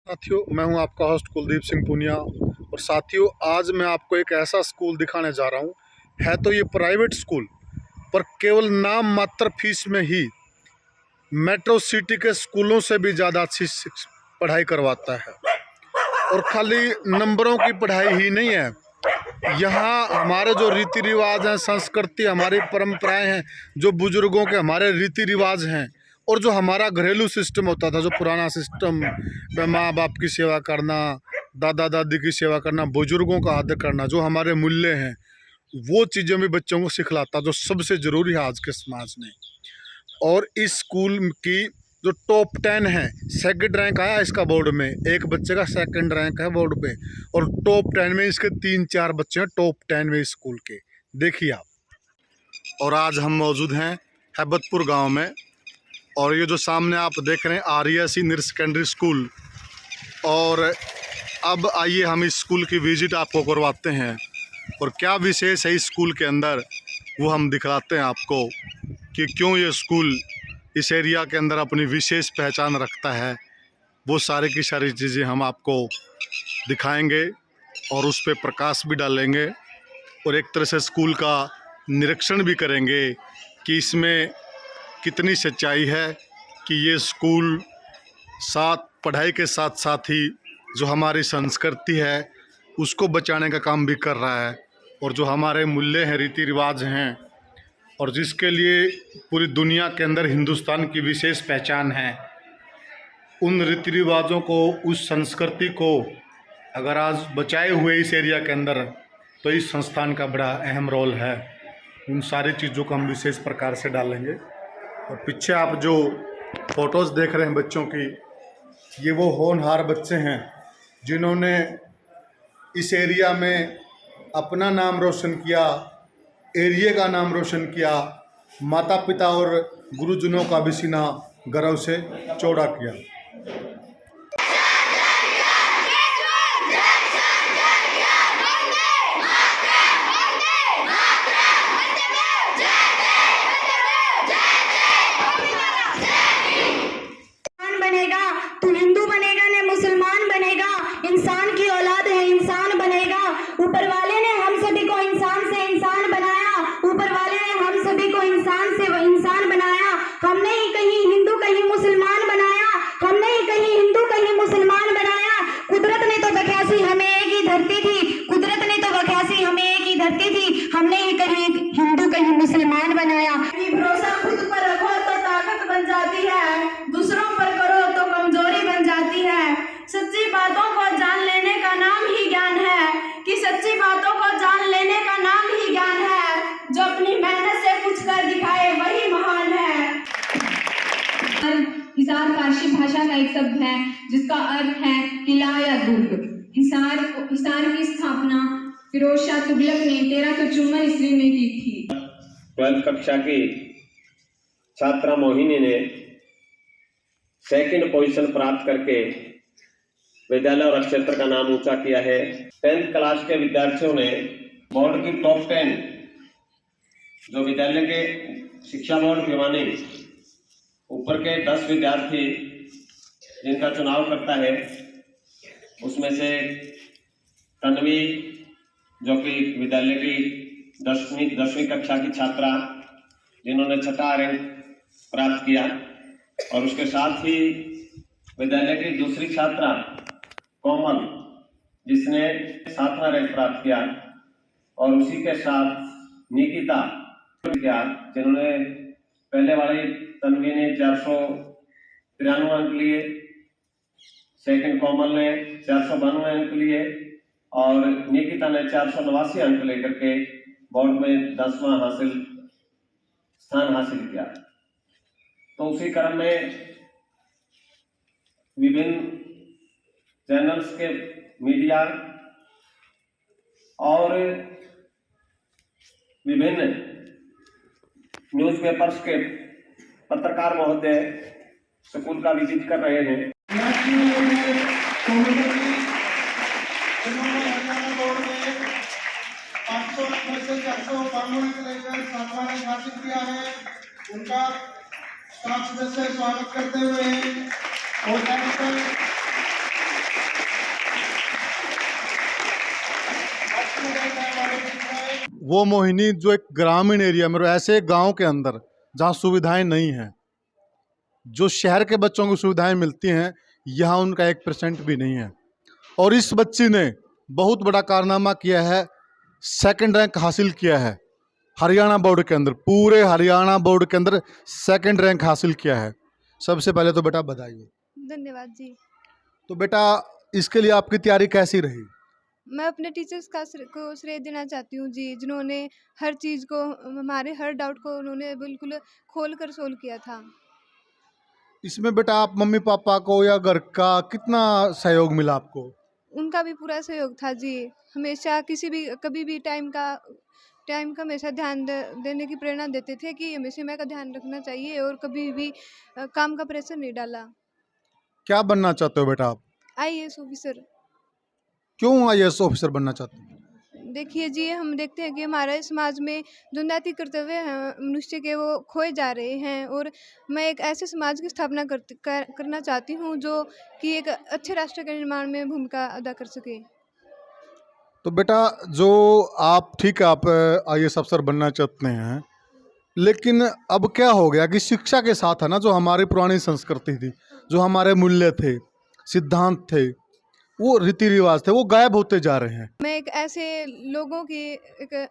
साथियों, मैं हूं आपका होस्ट कुलदीप सिंह पुनिया। और साथियों, आज मैं आपको एक ऐसा स्कूल दिखाने जा रहा हूं। है तो ये प्राइवेट स्कूल, पर केवल नाम मात्र फीस में ही मेट्रो सिटी के स्कूलों से भी ज़्यादा अच्छी पढ़ाई करवाता है। और खाली नंबरों की पढ़ाई ही नहीं है, यहाँ हमारे जो रीति रिवाज हैं, संस्कृति, हमारी परंपराएं हैं, जो बुजुर्गों के हमारे रीति रिवाज हैं, और जो हमारा घरेलू सिस्टम होता था, जो पुराना सिस्टम में माँ बाप की सेवा करना, दादा दादी की सेवा करना, बुजुर्गों का आदर करना, जो हमारे मूल्य हैं, वो चीज़ें भी बच्चों को सिखलाता, जो सबसे ज़रूरी है आज के समाज में। और इस स्कूल की जो टॉप 10 है, सेकंड रैंक आया इसका बोर्ड में, एक बच्चे का सेकंड रैंक है बोर्ड पे। और टॉप 10 में इसके 3-4 बच्चे हैं टॉप 10 में स्कूल के, देखिए आप। और आज हम मौजूद हैं हैबतपुर गांव में, और ये जो सामने आप देख रहे हैं आर्या सीनियर सेकेंडरी स्कूल। और अब आइए हम इस स्कूल की विजिट आपको करवाते हैं, और क्या विशेष है इस स्कूल के अंदर वो हम दिखलाते हैं आपको, कि क्यों ये स्कूल इस एरिया के अंदर अपनी विशेष पहचान रखता है। वो सारी की सारी चीज़ें हम आपको दिखाएंगे और उस पर प्रकाश भी डालेंगे, और एक तरह से स्कूल का निरीक्षण भी करेंगे कि इसमें कितनी सच्चाई है कि ये स्कूल पढ़ाई के साथ साथ ही जो हमारी संस्कृति है उसको बचाने का काम भी कर रहा है, और जो हमारे मूल्य हैं, रीति रिवाज हैं, और जिसके लिए पूरी दुनिया के अंदर हिंदुस्तान की विशेष पहचान है, उन रीति रिवाजों को, उस संस्कृति को अगर आज बचाए हुए इस एरिया के अंदर, तो इस संस्थान का बड़ा अहम रोल है। उन सारी चीज़ों को हम विशेष प्रकार से डालेंगे। और पीछे आप जो फ़ोटोज़ देख रहे हैं बच्चों की, ये वो होनहार बच्चे हैं जिन्होंने इस एरिया में अपना नाम रोशन किया, एरिया का नाम रोशन किया, माता पिता और गुरुजनों का भी सीना गर्व से चौड़ा किया। बनेगा तू हिंदू बनेगा ने मुसलमान बनेगा, इंसान की औलाद है इंसान बनेगा। ऊपर वाले ने हम सभी को इंसान से इंसान बनाया, ऊपर वाले ने हम सभी को इंसान से इंसान बनाया। हमने ही कहीं हिंदू कहीं मुसलमान बनाया, हमने ही कहीं हिंदू कहीं मुसलमान बनाया। कुदरत ने तो बख्यासी हमें एक ही धरती थी, कुदरत ने तो बख्यासी हमें एक ही धरती थी, हमने ही कहीं हिंदू कहीं मुसलमान बनाया। भरोसा खुद पर रखो तो ताकत बन जाती है, दूसरों पर करो तो कमजोरी बन जाती है। सच्ची बातों को जान लेने का नाम ही ज्ञान है, कि सच्ची बातों को जान लेने का नाम ही ज्ञान है। जो अपनी मेहनत से कुछ कर दिखाए वही महान है। हिसार फारसी भाषा का एक शब्द है जिसका अर्थ है किला या दुर्ग। हिसार की स्थापना फिरोज शाह तुगलक ने 1354 ईस्वी में की थी। 12th कक्षा की छात्रा मोहिनी ने सेकंड पोजीशन प्राप्त करके विद्यालय और क्षेत्र का नाम ऊंचा किया है। 10th क्लास के विद्यार्थियों ने बोर्ड की टॉप 10 जो विद्यालय के शिक्षा बोर्ड भिवानी ऊपर के 10 विद्यार्थी जिनका चुनाव करता है, उसमें से तन्वी जो कि विद्यालय की 10वीं कक्षा की छात्रा जिन्होंने 6वां रैंक प्राप्त किया, और उसके साथ ही विद्यालय की दूसरी छात्रा कोमल जिसने 7वां रैंक प्राप्त किया, और उसी के साथ निकिता जिन्होंने पहले वाली तन्वी ने 493 अंक लिए, सेकंड कोमल ने 492 अंक लिए, और निकिता ने 489 अंक लेकर के बोर्ड में 10वां स्थान हासिल किया। तो उसी क्रम में विभिन्न चैनल्स के मीडिया और विभिन्न न्यूज़पेपर्स के पत्रकार महोदय स्कूल का विजिट कर रहे हैं। हासिल किया है, उनका स्टाफ सदस्य स्वागत करते हुए वो मोहिनी जो एक ग्रामीण एरिया में, ऐसे गांव के अंदर जहां सुविधाएं नहीं हैं, जो शहर के बच्चों को सुविधाएं मिलती हैं, यहाँ उनका 1% भी नहीं है। और इस बच्ची ने बहुत बड़ा कारनामा किया है, सेकंड रैंक हासिल किया है हरियाणा बोर्ड के अंदर, पूरे हरियाणा बोर्ड के अंदर सेकंड रैंक हासिल किया है। सबसे पहले तो बेटा बधाई हो। धन्यवाद जी। तो बेटा इसके लिए आपकी तैयारी कैसी रही? मैं अपने टीचर्स को श्रेय देना चाहती हूँ जी, जिन्होंने हर चीज़ को, हमारे हर डाउट को उन्होंने बिल्कुल खोल कर सोल्व किया था। इसमें बेटा आप मम्मी पापा को या घर का कितना सहयोग मिला आपको? उनका भी पूरा सहयोग था जी। हमेशा कभी भी टाइम का हमेशा ध्यान देने की प्रेरणा देते थे कि हमें समय का ध्यान रखना चाहिए, और कभी भी काम का प्रेशर नहीं डाला। क्या बनना चाहते हो बेटा आप? IAS officer. क्यों IAS ऑफिसर बनना चाहते हो? देखिए जी, हम देखते हैं कि हमारे समाज में जो नैतिक कर्तव्य हैं मनुष्य के, वो खोए जा रहे हैं, और मैं एक ऐसे समाज की स्थापना करना चाहती हूँ जो कि एक अच्छे राष्ट्र के निर्माण में भूमिका अदा कर सके। तो बेटा जो आप, ठीक है, आप IAS अफसर बनना चाहते हैं, लेकिन अब क्या हो गया कि शिक्षा के साथ है ना, जो हमारी पुरानी संस्कृति थी, जो हमारे मूल्य थे, सिद्धांत थे, वो रीति रिवाज थे, वो गायब होते जा रहे हैं। मैं एक ऐसे लोगों की एक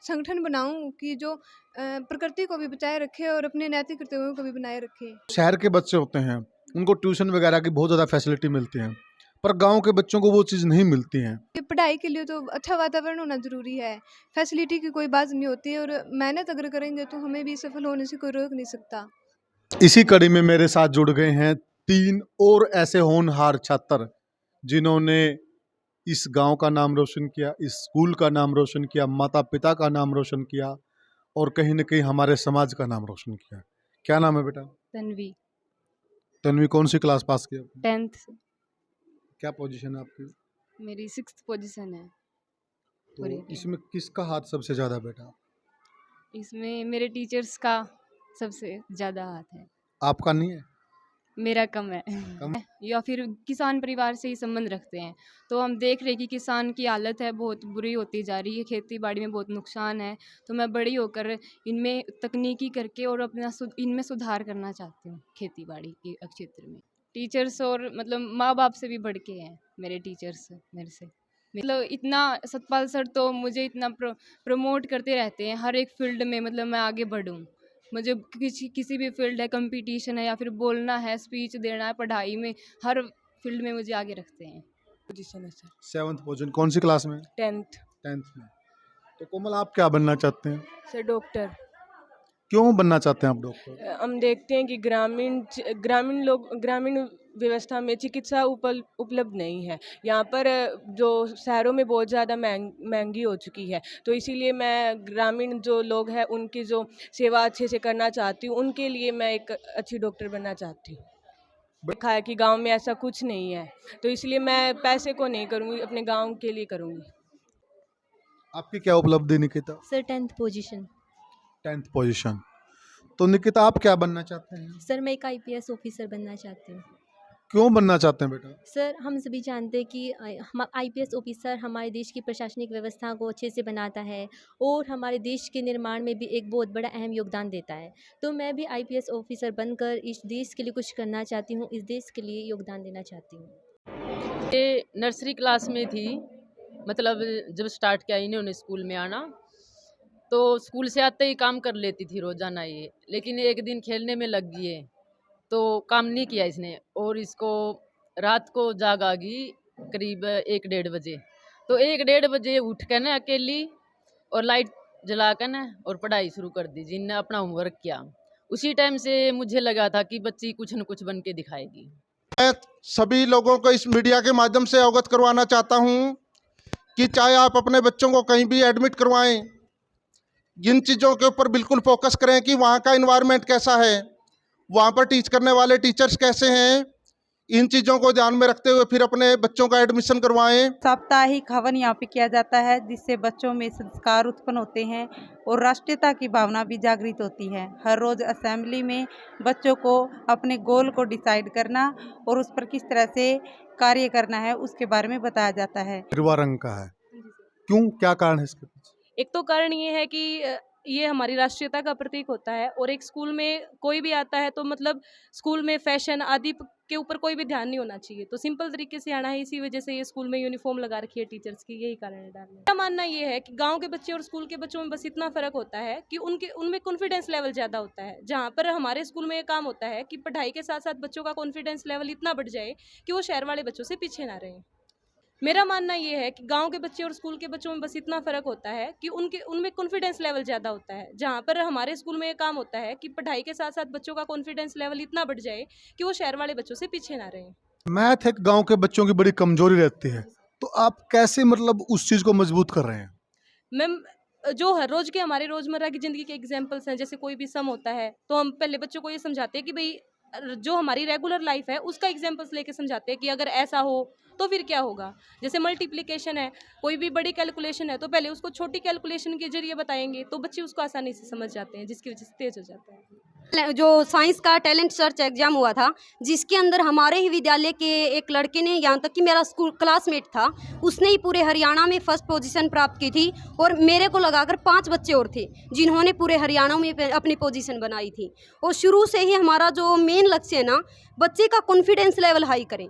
संगठन बनाऊं कि जो प्रकृति को भी बचाए रखे और अपने नैतिक कर्तव्यों को भी बनाए रखे। शहर के बच्चे होते हैं, उनको ट्यूशन वगैरह की बहुत ज़्यादा फैसिलिटी मिलती है, पर गांव के बच्चों को वो चीज़ नहीं मिलती है। कि पढ़ाई के लिए तो अच्छा वातावरण होना ज़रूरी है, फैसिलिटी की कोई बात नहीं होती, और मेहनत अगर करेंगे तो हमें भी सफल होने से कोई रोक नहीं सकता। इसी कड़ी में मेरे साथ जुड़ गए हैं 3 और ऐसे होनहार छात्र, जिन्होंने इस गांव का नाम रोशन किया, इस स्कूल का नाम रोशन किया, माता पिता का नाम रोशन किया, और कहीं ना कहीं हमारे समाज का नाम रोशन किया। क्या नाम है बेटा? तन्वी। तन्वी कौन सी क्लास पास किया? 10th। क्या पोजीशन है आपकी? मेरी 6th पोजीशन है। तो और इसमें किसका हाथ सबसे ज़्यादा बेटा? इसमें मेरे टीचर्स का सबसे ज़्यादा हाथ है। आपका नहीं है? मेरा कम है। कम? या फिर किसान परिवार से ही संबंध रखते हैं, तो हम देख रहे हैं कि किसान की हालत है बहुत बुरी होती जा रही है, खेती बाड़ी में बहुत नुकसान है। तो मैं बड़ी होकर इनमें तकनीकी करके और अपना इनमें सुधार करना चाहती हूँ, खेती बाड़ी के क्षेत्र में। टीचर्स और मतलब माँ बाप से भी बढ़ के हैं मेरे टीचर्स मेरे से। मतलब इतना सतपाल सर तो मुझे इतना प्रमोट करते रहते हैं हर एक फील्ड में, मतलब मैं आगे बढ़ूँ। मुझे किसी भी फील्ड है, कंपटीशन है या फिर बोलना है, स्पीच देना है, पढ़ाई में, हर फील्ड में मुझे आगे रखते हैं। पोजीशन है सर। 7th position. कौन सी क्लास में? 10th। 10th में। तो कोमल आप क्या बनना चाहते हैं? Sir doctor. क्यों बनना चाहते हैं आप डॉक्टर? हम देखते हैं कि ग्रामीण व्यवस्था में चिकित्सा उपलब्ध नहीं है। यहाँ पर जो शहरों में बहुत ज़्यादा महंगी हो चुकी है, तो इसीलिए मैं ग्रामीण जो लोग हैं उनकी जो सेवा अच्छे से करना चाहती हूँ। उनके लिए मैं एक अच्छी डॉक्टर बनना चाहती हूँ। देखा है कि गांव में ऐसा कुछ नहीं है, तो इसलिए मैं पैसे को नहीं करूँगी, अपने गांव के लिए करूँगी। आपकी क्या उपलब्धि Nikita? Sir 10th position. 10th position. तो निकिता आप क्या बनना चाहते हैं? सर मैं एक IPS ऑफिसर बनना चाहती हूँ। क्यों बनना चाहते हैं बेटा? सर हम सभी जानते हैं कि हम IPS ऑफिसर हमारे देश की प्रशासनिक व्यवस्था को अच्छे से बनाता है और हमारे देश के निर्माण में भी एक बहुत बड़ा अहम योगदान देता है। तो मैं भी IPS ऑफिसर बनकर इस देश के लिए कुछ करना चाहती हूँ, इस देश के लिए योगदान देना चाहती हूँ। ये नर्सरी क्लास में थी, मतलब जब स्टार्ट किया इन्होंने स्कूल में आना, तो स्कूल से आते ही काम कर लेती थी रोज़ाना ये, लेकिन एक दिन खेलने में लग गई है तो काम नहीं किया इसने, और इसको रात को जाग आ गई करीब 1-1:30 बजे। तो 1-1:30 बजे उठ कर ना अकेली और लाइट जला कर ना और पढ़ाई शुरू कर दी, जिनने अपना होमवर्क किया। उसी टाइम से मुझे लगा था कि बच्ची कुछ न कुछ बन के दिखाएगी। मैं सभी लोगों को इस मीडिया के माध्यम से अवगत करवाना चाहता हूं कि चाहे आप अपने बच्चों को कहीं भी एडमिट करवाएं, इन चीज़ों के ऊपर बिल्कुल फोकस करें कि वहाँ का इन्वायरमेंट कैसा है, वहाँ पर टीच करने वाले टीचर्स कैसे हैं। इन चीज़ों को ध्यान में रखते हुए फिर अपने बच्चों का एडमिशन करवाएं। साप्ताहिक हवन यहाँ पे किया जाता है, जिससे बच्चों में संस्कार उत्पन्न होते हैं और राष्ट्रीयता की भावना भी जागृत होती है। हर रोज़ असेंबली में बच्चों को अपने गोल को डिसाइड करना और उस पर किस तरह से कार्य करना है उसके बारे में बताया जाता है। भगवा रंग का है, क्यों, क्या कारण है इसके पीछे? एक तो कारण ये है कि ये हमारी राष्ट्रीयता का प्रतीक होता है, और एक स्कूल में कोई भी आता है तो मतलब स्कूल में फैशन आदि के ऊपर कोई भी ध्यान नहीं होना चाहिए, तो सिंपल तरीके से आना है। इसी वजह से ये स्कूल में यूनिफॉर्म लगा रखी है टीचर्स की, यही कारण है डालने। मेरा मानना ये है कि गांव के बच्चे और स्कूल के बच्चों में बस इतना फ़र्क होता है कि उनमें कॉन्फिडेंस लेवल ज़्यादा होता है, जहाँ पर हमारे स्कूल में ये काम होता है कि पढ़ाई के साथ साथ बच्चों का कॉन्फिडेंस लेवल इतना बढ़ जाए कि वो शहर वाले बच्चों से पीछे ना रहें। मेरा मानना ये है कि गांव के बच्चे और स्कूल के बच्चों में बस इतना फ़र्क होता है कि उनमें कॉन्फिडेंस लेवल ज़्यादा होता है, जहाँ पर हमारे स्कूल में ये काम होता है कि पढ़ाई के साथ साथ बच्चों का कॉन्फिडेंस लेवल इतना बढ़ जाए कि वो शहर वाले बच्चों से पीछे ना रहें। मैथ एक गांव के बच्चों की बड़ी कमजोरी रहती है, तो आप कैसे मतलब उस चीज़ को मजबूत कर रहे हैं? मैम, जो हर रोज़ के हमारे रोज़मर्रा की ज़िंदगी के एग्जाम्पल्स हैं, जैसे कोई भी सम होता है तो हम पहले बच्चों को ये समझाते हैं कि भाई जो हमारी रेगुलर लाइफ है उसका एग्जाम्पल्स लेके समझाते हैं कि अगर ऐसा हो तो फिर क्या होगा। जैसे मल्टीप्लिकेशन है, कोई भी बड़ी कैलकुलेशन है तो पहले उसको छोटी कैलकुलेशन के जरिए बताएंगे तो बच्चे उसको आसानी से समझ जाते हैं, जिसकी वजह से तेज हो जाता है। जो साइंस का टैलेंट सर्च एग्जाम हुआ था, जिसके अंदर हमारे ही विद्यालय के एक लड़के ने, यहाँ तक कि मेरा स्कूल क्लासमेट था, उसने ही पूरे हरियाणा में फर्स्ट पोजीशन प्राप्त की थी, और मेरे को लगाकर 5 बच्चे और थे जिन्होंने पूरे हरियाणा में अपनी पोजीशन बनाई थी। और शुरू से ही हमारा जो मेन लक्ष्य है ना, बच्चे का कॉन्फिडेंस लेवल हाई करें,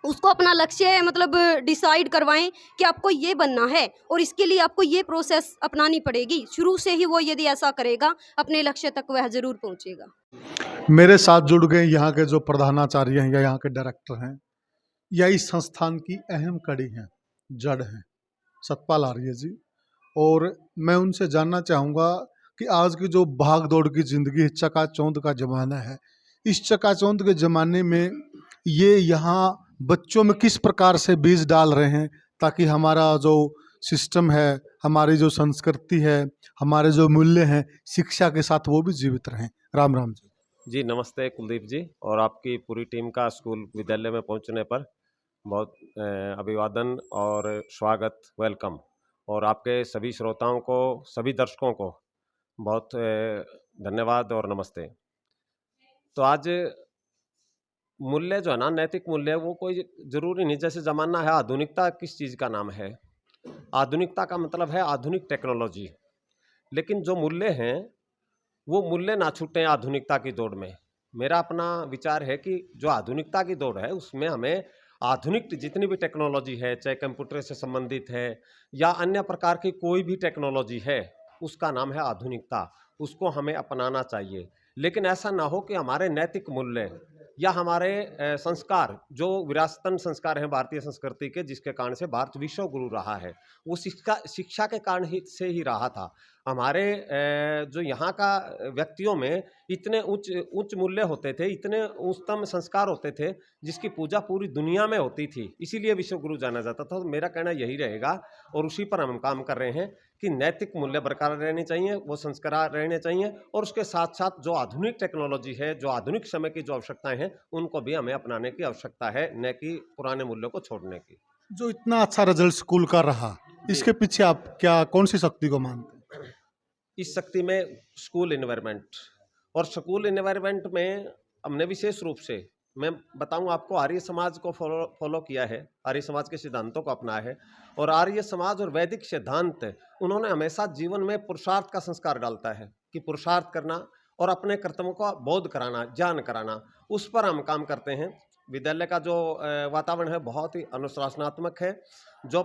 उसको अपना लक्ष्य मतलब डिसाइड करवाएं कि आपको ये बनना है और इसके लिए आपको ये प्रोसेस अपनानी पड़ेगी। शुरू से ही वो यदि ऐसा करेगा अपने लक्ष्य तक वह ज़रूर पहुंचेगा। मेरे साथ जुड़ गए यहाँ के जो प्रधानाचार्य हैं या यहाँ के डायरेक्टर हैं, या इस संस्थान की अहम कड़ी हैं, जड़ हैं, सतपाल आर्य जी। और मैं उनसे जानना चाहूँगा कि आज की जो भाग दौड़ की ज़िंदगी है, चकाचौंध का ज़माना है, इस चकाचौंध के ज़माने में ये यहाँ बच्चों में किस प्रकार से बीज डाल रहे हैं ताकि हमारा जो सिस्टम है, हमारी जो संस्कृति है, हमारे जो मूल्य हैं, शिक्षा के साथ वो भी जीवित रहें। राम राम जी। जी नमस्ते कुलदीप जी, और आपकी पूरी टीम का स्कूल विद्यालय में पहुंचने पर बहुत अभिवादन और स्वागत, वेलकम। और आपके सभी श्रोताओं को, सभी दर्शकों को बहुत धन्यवाद और नमस्ते। तो आज मूल्य जो है ना, नैतिक मूल्य, वो कोई ज़रूरी नहीं, जैसे ज़माना है आधुनिकता किस चीज़ का नाम है, आधुनिकता का मतलब है आधुनिक टेक्नोलॉजी, लेकिन जो मूल्य हैं वो मूल्य ना छूटें आधुनिकता की दौड़ में। मेरा अपना विचार है कि जो आधुनिकता की दौड़ है उसमें हमें आधुनिक जितनी भी टेक्नोलॉजी है, चाहे कंप्यूटर से संबंधित है या अन्य प्रकार की कोई भी टेक्नोलॉजी है, उसका नाम है आधुनिकता, उसको हमें अपनाना चाहिए। लेकिन ऐसा ना हो कि हमारे नैतिक मूल्य या हमारे संस्कार, जो विरासतन संस्कार हैं भारतीय संस्कृति के, जिसके कारण से भारत विश्व गुरु रहा है, वो शिक्षा के कारण से ही रहा था। हमारे जो यहाँ का व्यक्तियों में इतने उच्च मूल्य होते थे, इतने उच्चतम संस्कार होते थे, जिसकी पूजा पूरी दुनिया में होती थी, इसीलिए विश्व गुरु जाना जाता था। तो मेरा कहना यही रहेगा और उसी पर हम काम कर रहे हैं कि नैतिक मूल्य बरकरार रहने चाहिए, वो संस्कार रहने चाहिए, और उसके साथ साथ जो आधुनिक टेक्नोलॉजी है, जो आधुनिक समय की जो आवश्यकताएं हैं, उनको भी हमें अपनाने की आवश्यकता है, न कि पुराने मूल्यों को छोड़ने की। जो इतना अच्छा रिजल्ट स्कूल का रहा, इसके पीछे आप कौन सी शक्ति को मानते हैं? इस शक्ति में स्कूल एनवायरनमेंट, और स्कूल एनवायरनमेंट में हमने विशेष रूप से, मैं बताऊं आपको, आर्य समाज को फॉलो किया है, आर्य समाज के सिद्धांतों को अपनाया है। और आर्य समाज और वैदिक सिद्धांत, उन्होंने हमेशा जीवन में पुरुषार्थ का संस्कार डालता है कि पुरुषार्थ करना और अपने कर्तव्यों का बोध कराना, ज्ञान कराना, उस पर हम काम करते हैं। विद्यालय का जो वातावरण है बहुत ही अनुशासनात्मक है, जो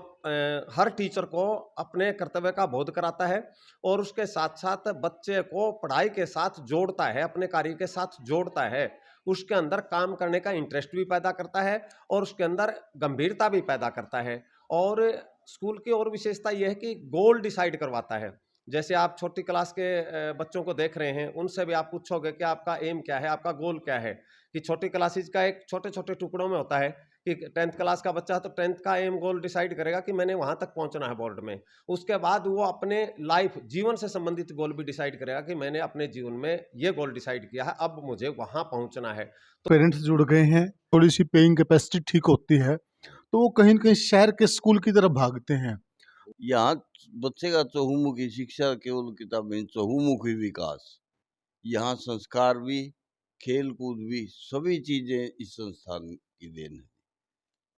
हर टीचर को अपने कर्तव्य का बोध कराता है और उसके साथ साथ बच्चे को पढ़ाई के साथ जोड़ता है, अपने कार्य के साथ जोड़ता है, उसके अंदर काम करने का इंटरेस्ट भी पैदा करता है और उसके अंदर गंभीरता भी पैदा करता है। और स्कूल की और विशेषता यह है कि गोल डिसाइड करवाता है। जैसे आप छोटी क्लास के बच्चों को देख रहे हैं, उनसे भी आप पूछोगे कि आपका एम क्या है, आपका गोल क्या है, कि छोटी क्लासेज का एक छोटे छोटे टुकड़ों में होता है कि 10th क्लास का बच्चा तो 10th का एम गोल डिसाइड करेगा कि मैंने वहाँ तक पहुँचना है बोर्ड में। उसके बाद वो अपने लाइफ, जीवन से संबंधित गोल भी डिसाइड करेगा कि मैंने अपने जीवन में ये गोल डिसाइड किया है, अब मुझे वहाँ पहुँचना है। तो पेरेंट्स जुड़ गए हैं, थोड़ी सी पेइंग कैपेसिटी ठीक होती है तो वो कहीं न कहीं शहर के स्कूल की तरफ भागते हैं। यहाँ बच्चे का चहुमुखी शिक्षा केवल किताब में, चहुमुखी विकास, यहाँ संस्कार भी, खेल कूद भी, सभी चीजें इस संस्थान की देन है।